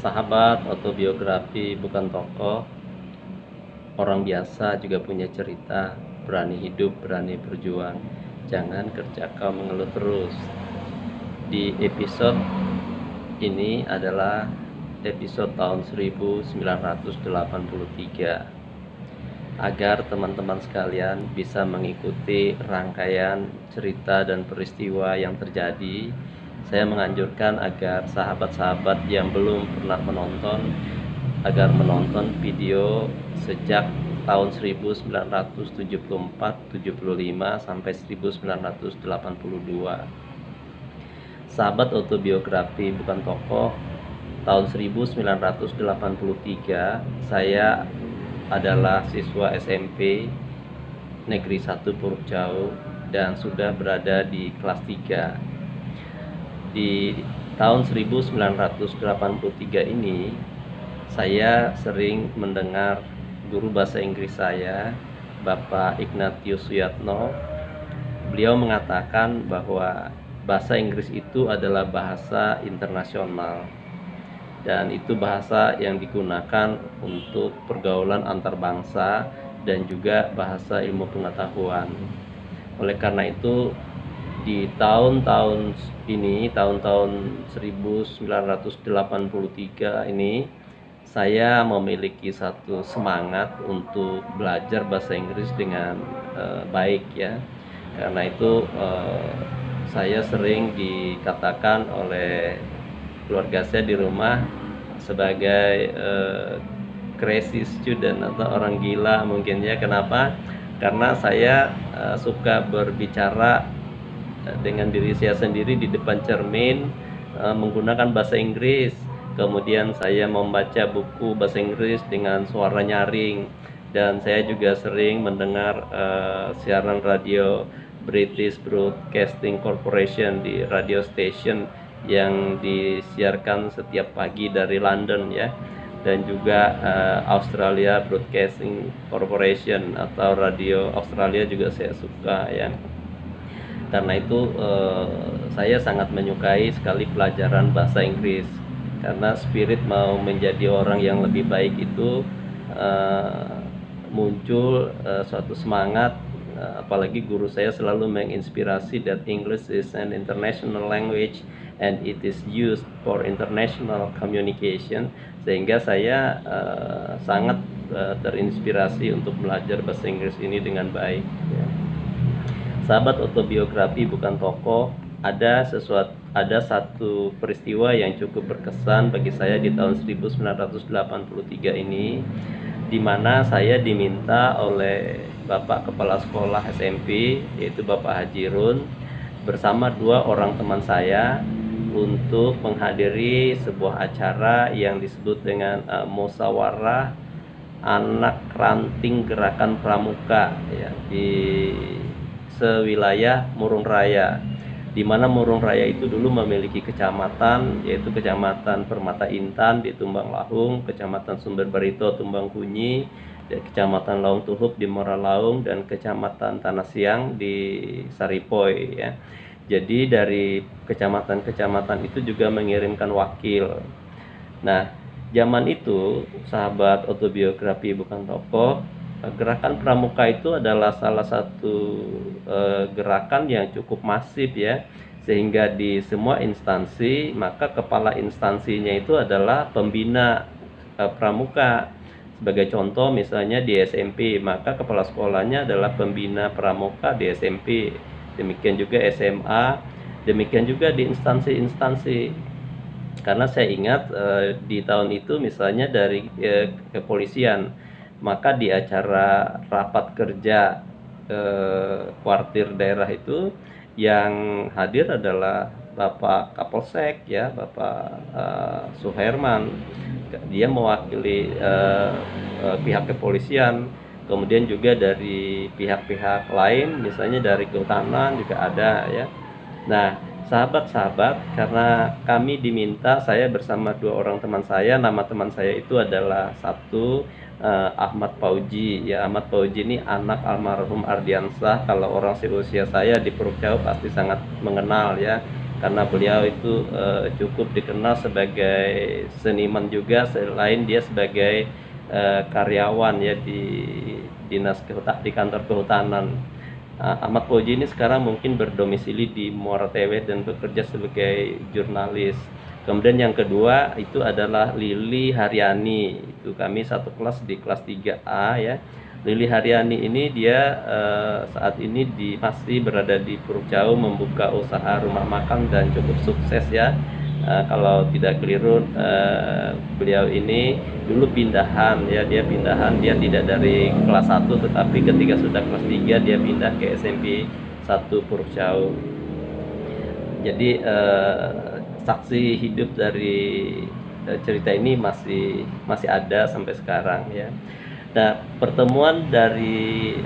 Sahabat autobiografi bukan tokoh, orang biasa juga punya cerita, berani hidup, berani berjuang. Jangan kerja kau mengeluh terus. Di episode ini adalah episode tahun 1983. Agar teman-teman sekalian bisa mengikuti rangkaian cerita dan peristiwa yang terjadi, saya menganjurkan agar sahabat-sahabat yang belum pernah menonton agar menonton video sejak tahun 1974-75 sampai 1982. Sahabat autobiografi bukan tokoh, tahun 1983 saya adalah siswa SMP Negeri 1 Puruk Jauh dan sudah berada di kelas 3. Di tahun 1983 ini saya sering mendengar guru bahasa Inggris saya, Bapak Ignatius Suyatno. Beliau mengatakan bahwa bahasa Inggris itu adalah bahasa internasional dan itu bahasa yang digunakan untuk pergaulan antar bangsa dan juga bahasa ilmu pengetahuan. Oleh karena itu, di tahun-tahun ini, tahun-tahun 1983 ini, saya memiliki satu semangat untuk belajar bahasa Inggris dengan baik ya. Karena itu saya sering dikatakan oleh keluarga saya di rumah sebagai crazy student atau orang gila mungkin ya. Kenapa? Karena saya suka berbicara dengan diri saya sendiri di depan cermin menggunakan bahasa Inggris. Kemudian saya membaca buku bahasa Inggris dengan suara nyaring, dan saya juga sering mendengar siaran radio British Broadcasting Corporation di radio station yang disiarkan setiap pagi dari London ya, dan juga Australia Broadcasting Corporation atau radio Australia juga saya suka ya. Karena itu saya sangat menyukai sekali pelajaran bahasa Inggris, karena spirit mau menjadi orang yang lebih baik itu muncul suatu semangat. Apalagi guru saya selalu menginspirasi that English is an international language and it is used for international communication, sehingga saya sangat terinspirasi untuk belajar bahasa Inggris ini dengan baik ya. Sahabat autobiografi bukan tokoh, ada satu peristiwa yang cukup berkesan bagi saya di tahun 1983 ini, di mana saya diminta oleh Bapak Kepala Sekolah SMP, yaitu Bapak Haji Run, bersama dua orang teman saya untuk menghadiri sebuah acara yang disebut dengan Musyawarah Anak Ranting Gerakan Pramuka ya, di sewilayah Murung Raya, di mana Murung Raya itu dulu memiliki kecamatan, yaitu Kecamatan Permata Intan di Tumbang Lahung, Kecamatan Sumber Barito Tumbang Kunyi, Kecamatan Laung Tuhuk di Muara Laung, dan Kecamatan Tanah Siang di Saripoi ya. Jadi dari kecamatan-kecamatan itu juga mengirimkan wakil. Nah, zaman itu, sahabat autobiografi bukan tokoh, gerakan pramuka itu adalah salah satu gerakan yang cukup masif ya, sehingga di semua instansi maka kepala instansinya itu adalah pembina pramuka. Sebagai contoh misalnya di SMP, maka kepala sekolahnya adalah pembina pramuka di SMP. Demikian juga SMA, demikian juga di instansi-instansi. Karena saya ingat di tahun itu misalnya dari kepolisian, maka di acara rapat kerja kuartir daerah itu yang hadir adalah Bapak Kapolsek ya, Bapak Suherman. Dia mewakili pihak kepolisian, kemudian juga dari pihak-pihak lain, misalnya dari kehutanan juga ada ya. Nah, sahabat-sahabat, karena kami diminta, saya bersama dua orang teman saya, nama teman saya itu adalah satu Ahmad Fauji ya. Ahmad Fauji ini anak almarhum Ardiansah. Kalau orang seusia saya di Puruk Jauh pasti sangat mengenal ya. karena beliau itu cukup dikenal sebagai seniman juga, selain dia sebagai karyawan ya di di kantor kehutanan. Ahmad Fauzi ini sekarang mungkin berdomisili di Muara Tewe dan bekerja sebagai jurnalis. Kemudian yang kedua itu adalah Lili Haryani, itu kami satu kelas di kelas 3A ya. Lili Haryani ini dia saat ini masih berada di Puruk Jauh, membuka usaha rumah makan dan cukup sukses ya. Kalau tidak keliru beliau ini dulu pindahan ya, dia tidak dari kelas 1, tetapi ketika sudah kelas 3 dia pindah ke SMP 1 Puruk Jauh. Jadi saksi hidup dari cerita ini masih ada sampai sekarang ya. Nah, pertemuan dari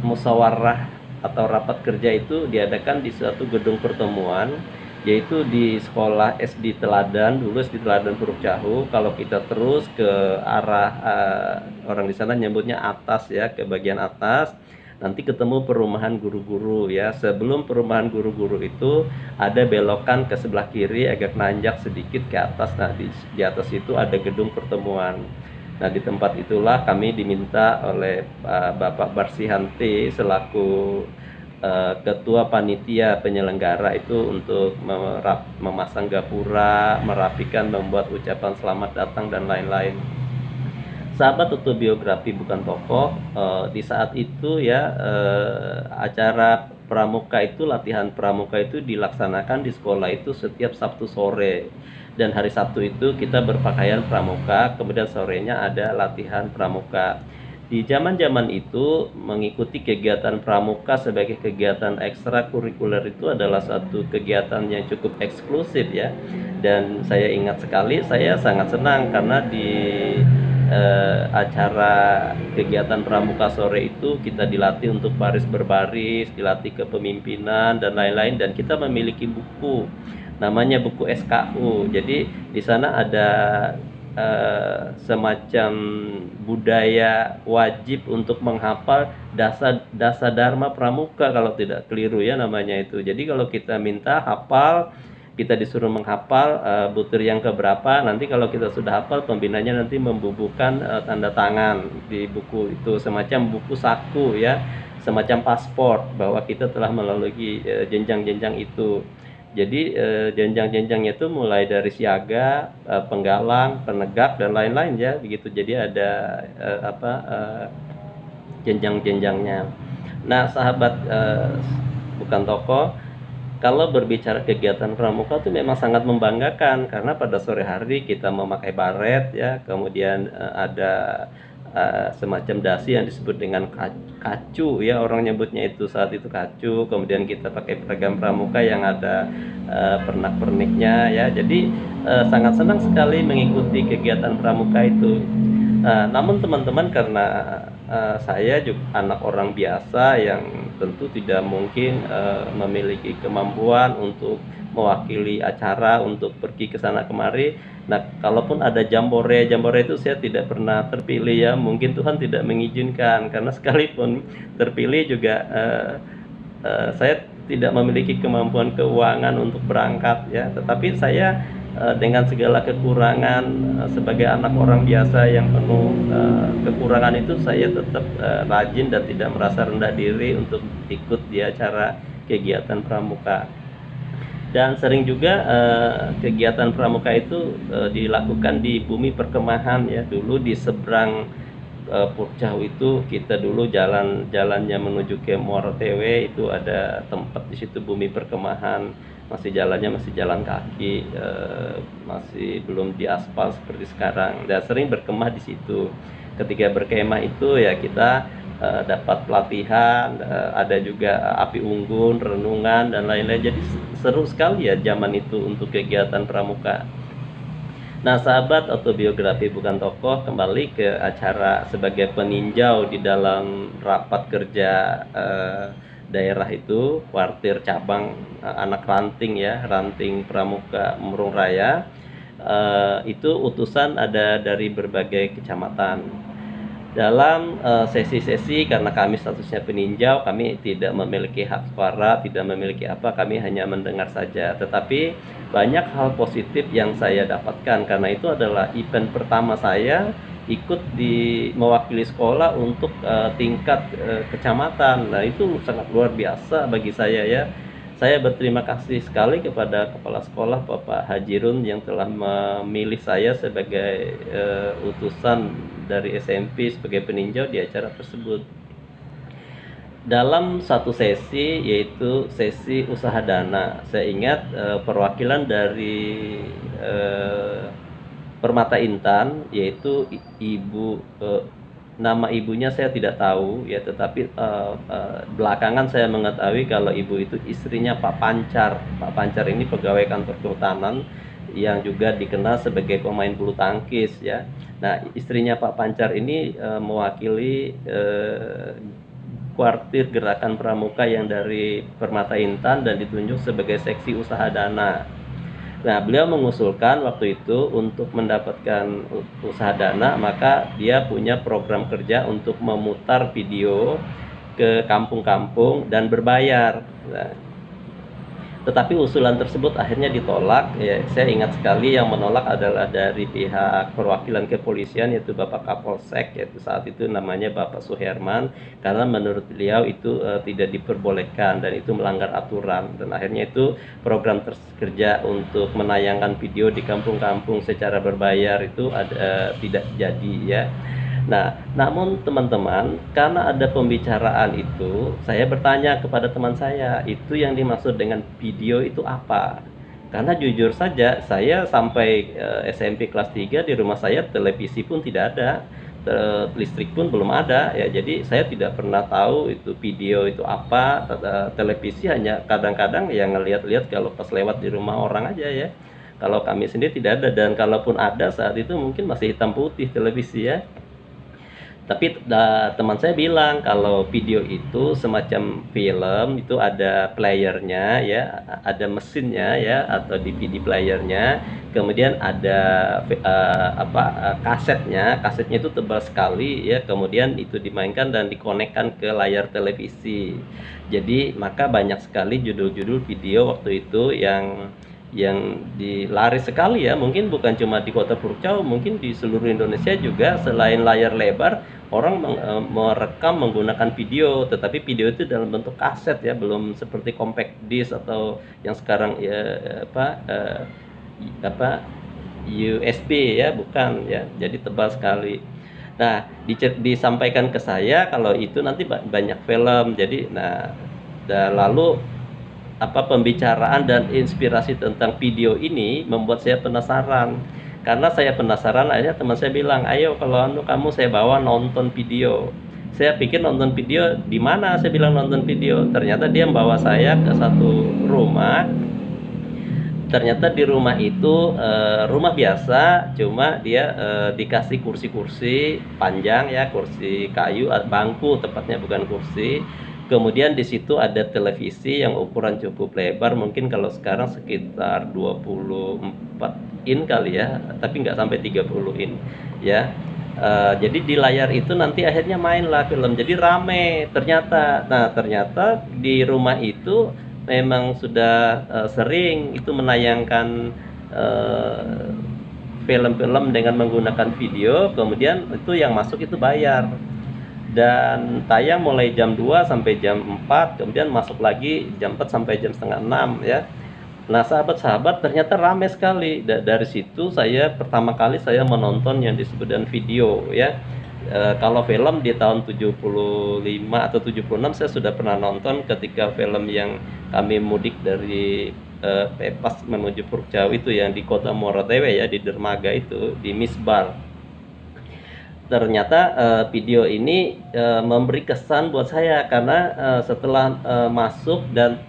musyawarah atau rapat kerja itu diadakan di suatu gedung pertemuan, yaitu di sekolah SD Teladan, dulu SD Teladan Puruk Jauh. Kalau kita terus ke arah orang di sana nyebutnya atas ya, ke bagian atas, nanti ketemu perumahan guru-guru ya. Sebelum perumahan guru-guru itu ada belokan ke sebelah kiri, agak nanjak sedikit ke atas. Nah, di atas itu ada gedung pertemuan. Nah, di tempat itulah kami diminta oleh Bapak Barsihanti selaku ketua panitia penyelenggara itu untuk memasang gapura, merapikan, membuat ucapan selamat datang dan lain-lain. Sahabat autobiografi bukan tokoh, di saat itu ya acara pramuka itu, latihan pramuka itu dilaksanakan di sekolah itu setiap Sabtu sore, dan hari Sabtu itu kita berpakaian pramuka, kemudian sorenya ada latihan pramuka. Di zaman-zaman itu mengikuti kegiatan pramuka sebagai kegiatan ekstrakurikuler itu adalah satu kegiatan yang cukup eksklusif ya, dan saya ingat sekali, saya sangat senang karena di acara kegiatan pramuka sore itu kita dilatih untuk baris berbaris, dilatih kepemimpinan dan lain-lain, dan kita memiliki buku namanya buku SKU. Jadi di sana ada semacam budaya wajib untuk menghafal dasa dharma pramuka, kalau tidak keliru ya namanya itu. Jadi kalau kita minta hafal, kita disuruh menghafal butir yang keberapa, nanti kalau kita sudah hafal, pembinanya nanti membubuhkan tanda tangan di buku itu, semacam buku saku ya, semacam paspor bahwa kita telah melalui jenjang-jenjang itu. Jadi jenjang-jenjangnya itu mulai dari siaga, penggalang, penegak dan lain-lain ya begitu. Jadi ada jenjang-jenjangnya. Nah, sahabat bukan tokoh, kalau berbicara kegiatan pramuka itu memang sangat membanggakan, karena pada sore hari kita memakai baret ya, kemudian ada semacam dasi yang disebut dengan kacu ya, orang nyebutnya itu saat itu kacu. Kemudian kita pakai seragam pramuka yang ada pernak-perniknya ya. Jadi sangat senang sekali mengikuti kegiatan pramuka itu. Namun teman-teman, karena saya juga anak orang biasa yang tentu tidak mungkin memiliki kemampuan untuk mewakili acara untuk pergi ke sana kemari. Nah, kalaupun ada jambore itu saya tidak pernah terpilih ya. Mungkin Tuhan tidak mengizinkan, karena sekalipun terpilih juga saya tidak memiliki kemampuan keuangan untuk berangkat ya. Tetapi saya dengan segala kekurangan sebagai anak orang biasa yang penuh kekurangan itu, saya tetap rajin dan tidak merasa rendah diri untuk ikut di acara kegiatan pramuka. Dan sering juga kegiatan pramuka itu dilakukan di bumi perkemahan ya. Dulu di seberang Puruk Jauh itu, kita dulu jalannya menuju ke Muara Tewe itu ada tempat di situ bumi perkemahan, masih jalan kaki, masih belum diaspal seperti sekarang. Dan sering berkemah di situ. Ketika berkemah itu ya kita dapat pelatihan, ada juga api unggun, renungan dan lain-lain. Jadi seru sekali ya zaman itu untuk kegiatan pramuka. Nah, sahabat autobiografi bukan tokoh, kembali ke acara sebagai peninjau di dalam rapat kerja daerah itu, kuartir cabang anak ranting ya, ranting pramuka Murung Raya. Itu utusan ada dari berbagai kecamatan. Dalam sesi-sesi karena kami statusnya peninjau, kami tidak memiliki hak suara, tidak memiliki apa, kami hanya mendengar saja. Tetapi banyak hal positif yang saya dapatkan karena itu adalah event pertama saya ikut mewakili sekolah untuk tingkat kecamatan. Nah, itu sangat luar biasa bagi saya ya. Saya berterima kasih sekali kepada kepala sekolah Bapak Hajirun yang telah memilih saya sebagai utusan dari SMP sebagai peninjau di acara tersebut. Dalam satu sesi, yaitu sesi usaha dana, saya ingat perwakilan dari Permata Intan, yaitu ibu, nama ibunya saya tidak tahu ya, tetapi belakangan saya mengetahui kalau ibu itu istrinya Pak Pancar. Pak Pancar ini pegawai kantor kehutanan yang juga dikenal sebagai pemain bulu tangkis ya. Nah, istrinya Pak Pancar ini mewakili kuartir Gerakan Pramuka yang dari Permata Intan dan ditunjuk sebagai seksi usaha dana. Nah, beliau mengusulkan waktu itu untuk mendapatkan usaha dana, maka dia punya program kerja untuk memutar video ke kampung-kampung dan berbayar. Nah, tetapi usulan tersebut akhirnya ditolak. Ya, saya ingat sekali yang menolak adalah dari pihak perwakilan kepolisian, yaitu Bapak Kapolsek, yaitu saat itu namanya Bapak Suherman, karena menurut beliau itu tidak diperbolehkan dan itu melanggar aturan. Dan akhirnya itu program kerja untuk menayangkan video di kampung-kampung secara berbayar itu tidak jadi ya. Nah, namun teman-teman, karena ada pembicaraan itu, saya bertanya kepada teman saya, itu yang dimaksud dengan video itu apa? Karena jujur saja, saya sampai SMP kelas 3 di rumah saya televisi pun tidak ada, listrik pun belum ada ya. Jadi saya tidak pernah tahu itu video itu apa, televisi hanya kadang-kadang yang ngelihat-lihat kalau pas lewat di rumah orang aja ya. Kalau kami sendiri tidak ada, dan kalaupun ada saat itu mungkin masih hitam putih televisi ya. Tapi teman saya bilang kalau video itu semacam film, itu ada playernya ya, ada mesinnya ya, atau DVD playernya, kemudian ada kasetnya itu tebal sekali ya, kemudian itu dimainkan dan dikonekkan ke layar televisi. Jadi maka banyak sekali judul-judul video waktu itu yang dilaris sekali ya, mungkin bukan cuma di Kota Purcau, mungkin di seluruh Indonesia juga. Selain layar lebar, orang merekam menggunakan video, tetapi video itu dalam bentuk kaset ya, belum seperti compact disc atau yang sekarang ya apa USB ya, bukan ya, jadi tebal sekali. Nah, disampaikan ke saya kalau itu nanti banyak film. Jadi lalu pembicaraan dan inspirasi tentang video ini membuat saya penasaran. Karena saya penasaran, akhirnya teman saya bilang, ayo kalau kamu saya bawa nonton video. Saya pikir nonton video di mana, saya bilang nonton video. Ternyata dia membawa saya ke satu rumah. Ternyata di rumah itu rumah biasa, cuma dia dikasih kursi-kursi panjang ya, kursi kayu, bangku tepatnya, bukan kursi. Kemudian di situ ada televisi yang ukuran cukup lebar, mungkin kalau sekarang sekitar 24 in kali ya, tapi nggak sampai 30 in ya. Jadi di layar itu nanti akhirnya mainlah film, jadi rame ternyata. Nah, ternyata di rumah itu memang sudah sering itu menayangkan film-film dengan menggunakan video, kemudian itu yang masuk itu bayar. Dan tayang mulai jam 2 sampai jam 4, kemudian masuk lagi jam 4 sampai jam setengah 6 ya. Nah, sahabat-sahabat, ternyata ramai sekali. Dari situ saya pertama kali saya menonton yang disebut dengan video ya. Kalau film di tahun 75 atau 76 saya sudah pernah nonton ketika film yang kami mudik dari Pepas menuju Purcau itu yang di Kota Moratewe ya, di dermaga itu, di Misbar. Ternyata video ini memberi kesan buat saya karena setelah masuk dan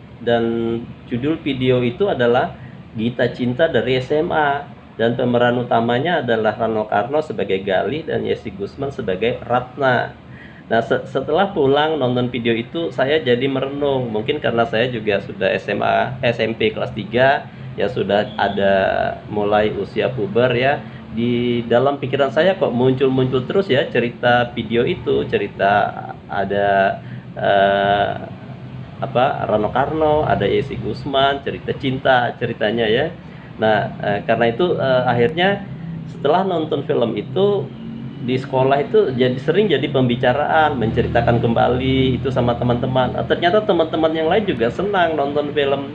judul video itu adalah Gita Cinta dari SMA, dan pemeran utamanya adalah Rano Karno sebagai Gali dan Yesi Gusman sebagai Ratna. Nah, setelah pulang nonton video itu saya jadi merenung, mungkin karena saya juga sudah SMP kelas 3 ya, sudah ada mulai usia puber ya. di dalam pikiran saya kok muncul-muncul terus ya cerita video itu, cerita ada eh, apa Rano Karno, ada Yesi Gusman, cerita cinta ceritanya ya. Nah, karena itu akhirnya setelah nonton film itu di sekolah itu sering jadi pembicaraan, menceritakan kembali itu sama teman-teman. Ternyata teman-teman yang lain juga senang nonton film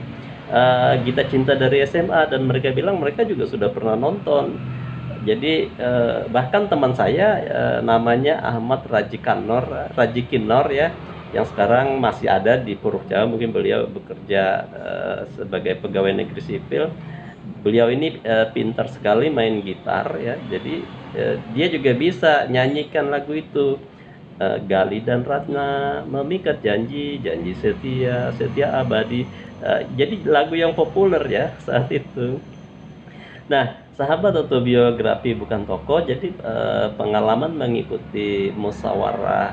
Gita Cinta dari SMA, dan mereka bilang mereka juga sudah pernah nonton. Jadi bahkan teman saya namanya Ahmad Rajikinor ya, yang sekarang masih ada di Puruk Jawa, mungkin beliau bekerja sebagai pegawai negeri sipil. Beliau ini pintar sekali main gitar ya, jadi dia juga bisa nyanyikan lagu itu. Gali dan Ratna memikat janji, janji setia, setia abadi. Jadi lagu yang populer ya saat itu. Nah, sahabat autobiografi bukan tokoh, jadi pengalaman mengikuti musyawarah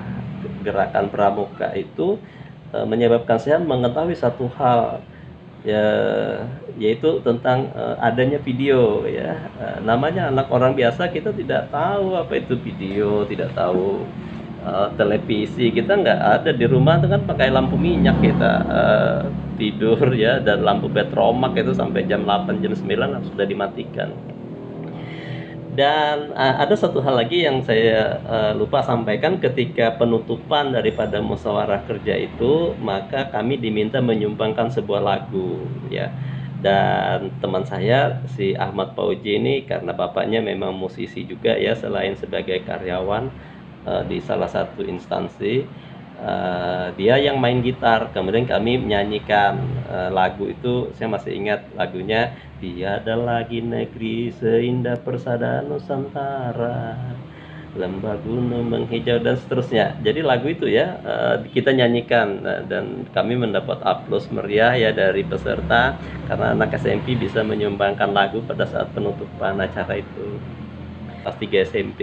gerakan pramuka itu menyebabkan saya mengetahui satu hal, ya, yaitu tentang adanya video ya. Namanya anak orang biasa, kita tidak tahu apa itu video, tidak tahu televisi, kita nggak ada di rumah itu kan pakai lampu minyak kita tidur ya, dan lampu petromak itu sampai jam 8 jam 9 sudah dimatikan. Dan ada satu hal lagi yang saya lupa sampaikan, ketika penutupan daripada musyawarah kerja itu, maka kami diminta menyumbangkan sebuah lagu ya. Dan teman saya si Ahmad Pauji ini karena bapaknya memang musisi juga ya, selain sebagai karyawan di salah satu instansi, dia yang main gitar, kemudian kami menyanyikan lagu itu. Saya masih ingat lagunya, tiada lagi negeri seindah persada Nusantara, lembah gunung menghijau, dan seterusnya. Jadi lagu itu ya kita nyanyikan, dan kami mendapat aplaus meriah ya dari peserta, karena anak SMP bisa menyumbangkan lagu pada saat penutupan acara itu. Kelas 3 SMP.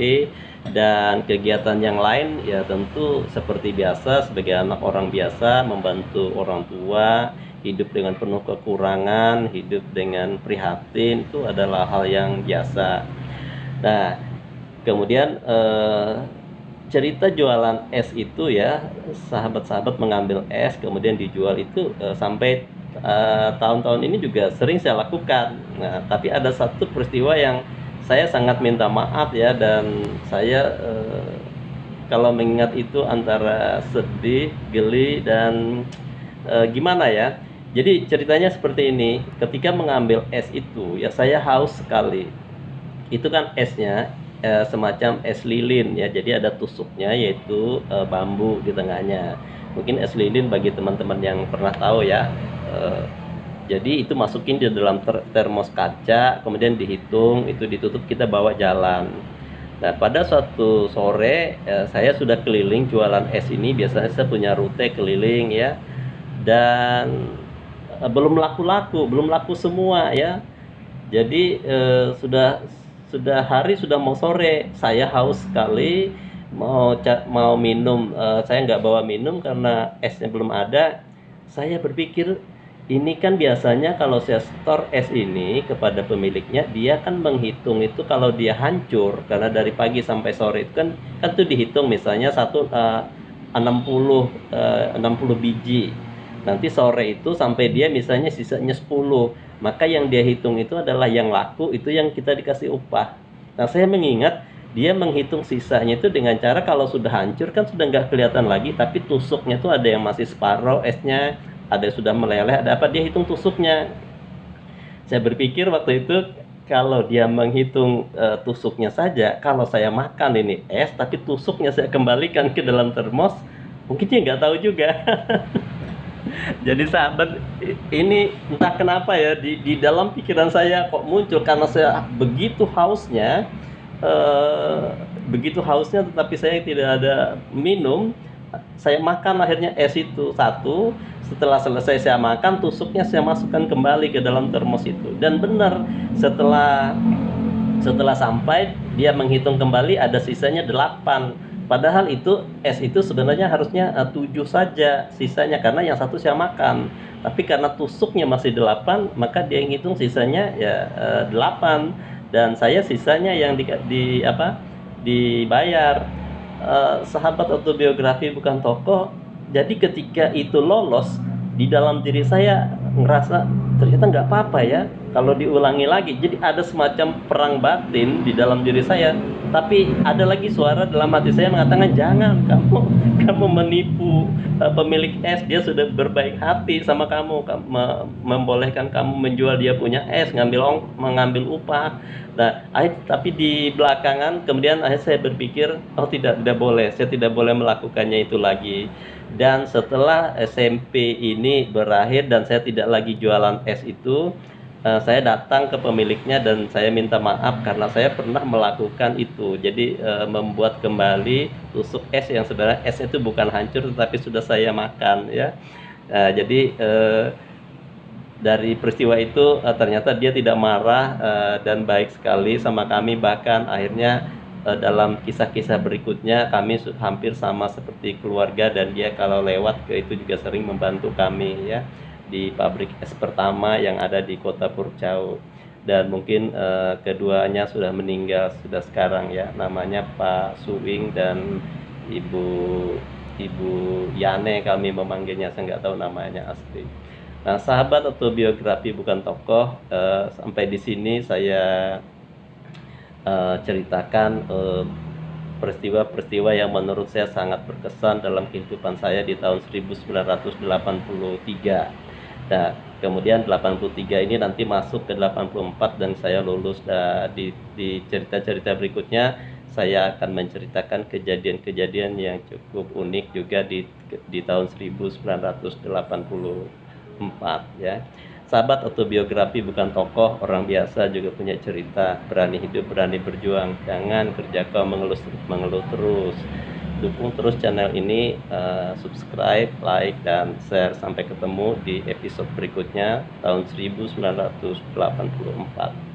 Dan kegiatan yang lain ya tentu seperti biasa, sebagai anak orang biasa, membantu orang tua, hidup dengan penuh kekurangan, hidup dengan prihatin, itu adalah hal yang biasa. Nah, kemudian cerita jualan es itu ya, sahabat-sahabat mengambil es kemudian dijual itu sampai tahun-tahun ini juga sering saya lakukan. Nah, tapi ada satu peristiwa yang saya sangat minta maaf ya, dan saya kalau mengingat itu antara sedih, geli, dan gimana ya. Jadi ceritanya seperti ini, ketika mengambil es itu ya saya haus sekali. Itu kan esnya semacam es lilin ya, jadi ada tusuknya, yaitu bambu di tengahnya. Mungkin es lilin bagi teman-teman yang pernah tahu ya, jadi itu masukin di dalam termos kaca, kemudian dihitung, itu ditutup, kita bawa jalan. Nah, pada suatu sore saya sudah keliling jualan es ini, biasanya saya punya rute keliling ya, dan belum laku-laku, belum laku semua ya. Jadi sudah hari, sudah mau sore, saya haus sekali, mau minum, saya nggak bawa minum karena esnya belum ada. Saya berpikir, ini kan biasanya kalau saya store es ini kepada pemiliknya, dia kan menghitung itu kalau dia hancur, karena dari pagi sampai sore itu kan tuh dihitung, misalnya 60 biji. Nanti sore itu sampai dia misalnya sisanya 10, maka yang dia hitung itu adalah yang laku, itu yang kita dikasih upah. Nah, saya mengingat dia menghitung sisanya itu dengan cara kalau sudah hancur kan sudah nggak kelihatan lagi, tapi tusuknya tuh ada yang masih separuh esnya, ada yang sudah meleleh, ada apa, dia hitung tusuknya. Saya berpikir waktu itu, kalau dia menghitung tusuknya saja, kalau saya makan ini es tapi tusuknya saya kembalikan ke dalam termos, mungkin dia nggak tahu juga. Jadi sahabat, ini entah kenapa ya, di dalam pikiran saya kok muncul, karena saya eh, begitu hausnya, tetapi saya tidak ada minum. Saya makan akhirnya es itu satu. Setelah selesai saya makan, tusuknya saya masukkan kembali ke dalam termos itu, dan benar, setelah setelah sampai dia menghitung kembali, ada sisanya 8. Padahal itu es itu sebenarnya harusnya 7 saja sisanya, karena yang satu saya makan. Tapi karena tusuknya masih 8, maka dia yang hitung sisanya ya 8. dan saya sisanya yang dibayar. Sahabat autobiografi bukan tokoh, jadi ketika itu lolos di dalam diri saya ngerasa ternyata nggak apa-apa ya kalau diulangi lagi. Jadi ada semacam perang batin di dalam diri saya, tapi ada lagi suara dalam hati saya mengatakan jangan, kamu menipu pemilik es, dia sudah berbaik hati sama kamu, membolehkan kamu menjual dia punya es, mengambil upah. Nah, tapi di belakangan kemudian akhirnya saya berpikir, oh tidak boleh, saya tidak boleh melakukannya itu lagi. Dan setelah SMP ini berakhir dan saya tidak lagi jualan es itu, saya datang ke pemiliknya dan saya minta maaf karena saya pernah melakukan itu. Jadi membuat kembali tusuk es yang sebenarnya es itu bukan hancur tetapi sudah saya makan ya. Jadi dari peristiwa itu ternyata dia tidak marah dan baik sekali sama kami, bahkan akhirnya dalam kisah-kisah berikutnya kami hampir sama seperti keluarga, dan dia kalau lewat ke itu juga sering membantu kami ya di pabrik es pertama yang ada di kota Purcau. Dan mungkin keduanya sudah meninggal sudah sekarang ya, namanya Pak Suwing dan Ibu Ibu Yane kami memanggilnya, saya nggak tahu namanya asli. Nah, sahabat autobiografi bukan tokoh, sampai di sini saya ceritakan peristiwa-peristiwa yang menurut saya sangat berkesan dalam kehidupan saya di tahun 1983. Nah, kemudian 83 ini nanti masuk ke 84 dan saya lulus. Di cerita-cerita berikutnya saya akan menceritakan kejadian-kejadian yang cukup unik juga di tahun 1984 ya. Sahabat autobiografi bukan tokoh, orang biasa juga punya cerita, berani hidup, berani berjuang. Jangan kerja kau mengeluh terus. Dukung terus channel ini, subscribe, like, dan share. Sampai ketemu di episode berikutnya tahun 1984.